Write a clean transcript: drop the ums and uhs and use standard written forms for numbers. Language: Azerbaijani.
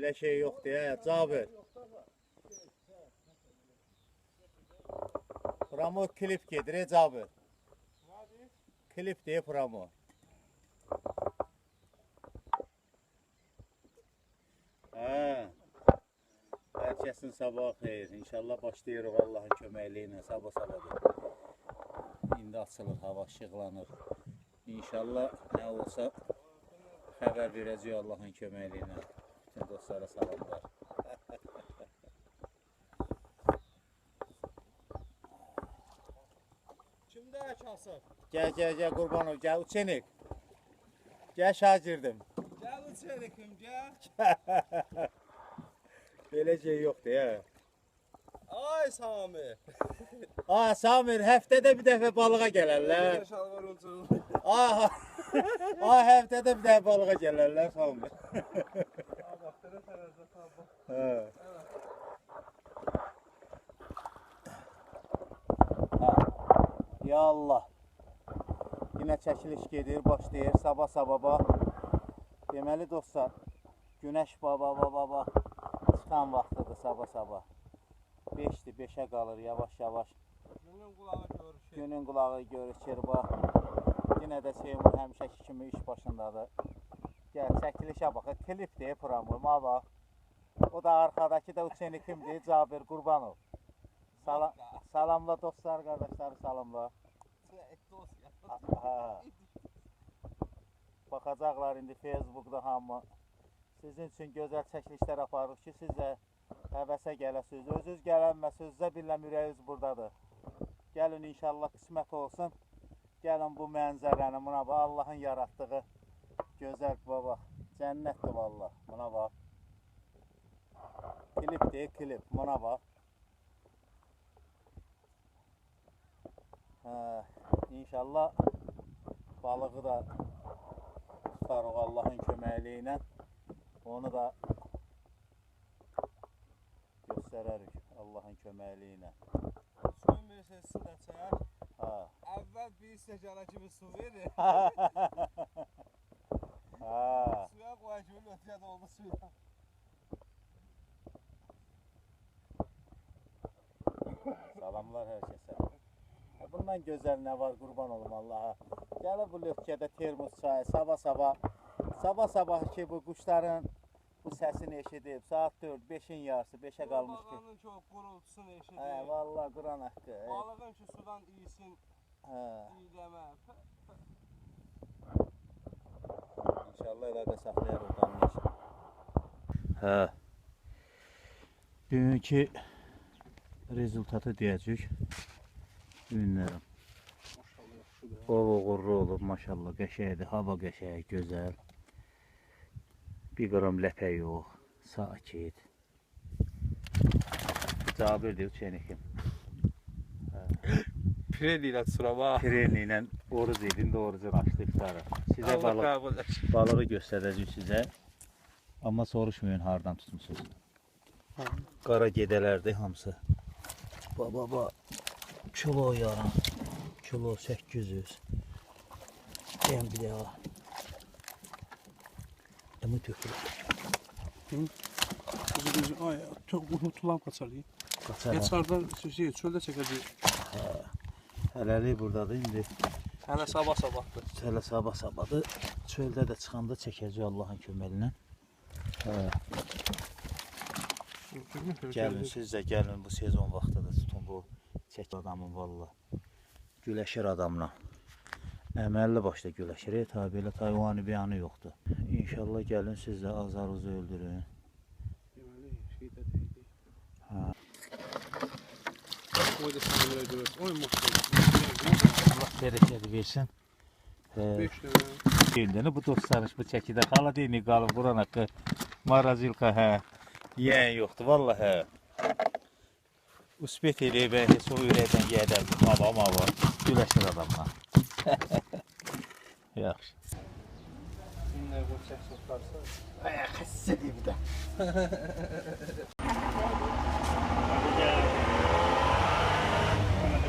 Belə şey yoxdur ya, Cabir. Pramo klip gedir, Cabir. Klip deyə Pramo. Herkesin sabahı xeyir. İnşallah başlayırıq Allah'ın köməkliyi ilə sabah-sabahdır. İndi açılır, hava işıqlanır. İnşallah nə olsa xəbər verəcək Allah'ın köməkliyi ilə. Bütün dostlara salamlar. Kimdə Kasıb? Gəl Qurbanov, gəl Uçenik. Gəl şagirdim. Gəl Uçenikim, gəl. Belə şey yoxdur ya. Ay Samir. Samir, həftədə bir dəfə balığa gələrlər. Şalvar ucuz. Həftədə bir dəfə balığa gələrlər, Samir. Baxdırı tərəzə tabi. Ya Allah. Yine çəkiliş gedir, başlayır sabah-sabah. Deməli dostlar, günəş baba çıxan vaxtıdır sabah-sabah. 5'dir, 5'ə qalır yavaş-yavaş. Günün qulağı görüşür, bax. Yenə də Seymur həmişəki kimi iş başındadır. Gəl, çəkilişə baxın, klip deyir Pramo, bax. O da arxadakı da Uçenikimdir, Cabir Qurbanov. Salamla dostlar, qardaşlar, salamla. Baxacaqlar indi Facebook'da hamı. Sizin üçün gözəl çəkilişlər aparırıq ki, siz də həvəsə gələsiniz. Özünüz gələnməsinizdə biləm ürəyiniz buradadır. Gəlin inşallah qismət olsun. Gəlin bu mənzərəni, buna bax, Allah'ın yaratdığı gözəl baba. Cənnətdir vallah, buna bax. Klip deyil, klip, buna bax. İnşallah balığı da tutarıq Allah'ın köməkliyi ilə. Onu da göstərərik Allah'ın köməkliyi ilə. Suyun bir sesini də çək. Əvvəl bir stəkana kimi su verir. Suya qoya kimi ötüyə doldu suya. Salamlar hər kəsə. Bundan gözəl nə var, qurban olum Allaha. Gəlir bu lökədə termos çayı, sabah ki bu quşların bu səsini eşidib, saat 4-5'in yarısı, 5'ə qalmış ki. Balığının çox qurultusunu eşidib. Vallahi Quran haqqı. Balığın ki sudan iyisin, iyileme. İnşallah əlaqə saxlayarıq danmış. Bugünkü rezultatı deyəcək. Ünlərim. Bol uğurlu olub, maşallah, qəşəkdir, hava qəşək, gözəl. 1 qram ləpə yox, sakit. Cabir deyil, Uçenikim. Pireni ilə surama. Pireni ilə oruz edin, orucu açdı iftara. Sizə balığı göstərəcək sizə. Amma soruşmayın, hardan tutmuşsunuz. Qara gedələrdir hamısı. Baba. Kilo yaran. Kilo 800. Deyəm bir daha. Demə tökülür. Ay, çok unutulan kaçar. Geçardan çöldə çəkəcək. Hələlik buradadır indi. Hələ sabah-sabahdır. Hələ sabah-sabahdır. Çöldə də çıxanda çəkəcək Allah'ın köməlinə. Gəlin siz də gəlin, bu sezon vaxtıdır, tutun bu çək adamın valla. Güləşir adamla. Əməlli başda güləşir, tabi elə Tayvanı beyanı yoxdur. İnşallah gəlin siz də azarınızı öldürün. Deməli, şeydə deyil. O da sənələrə görür. Oy maşallah. Allah bərəkət versin. 5 dənə. Bu dostlarış bu çəkidə xala deyini qalıb Quran haqqı. Marazilka yiyən yoxdur vallahi. Uspet eləyib heç o ürəkdən yiyədən mava güləşir adamla. Yaxşı. Günlər bu çək soxarsa. Xəssə deyib də.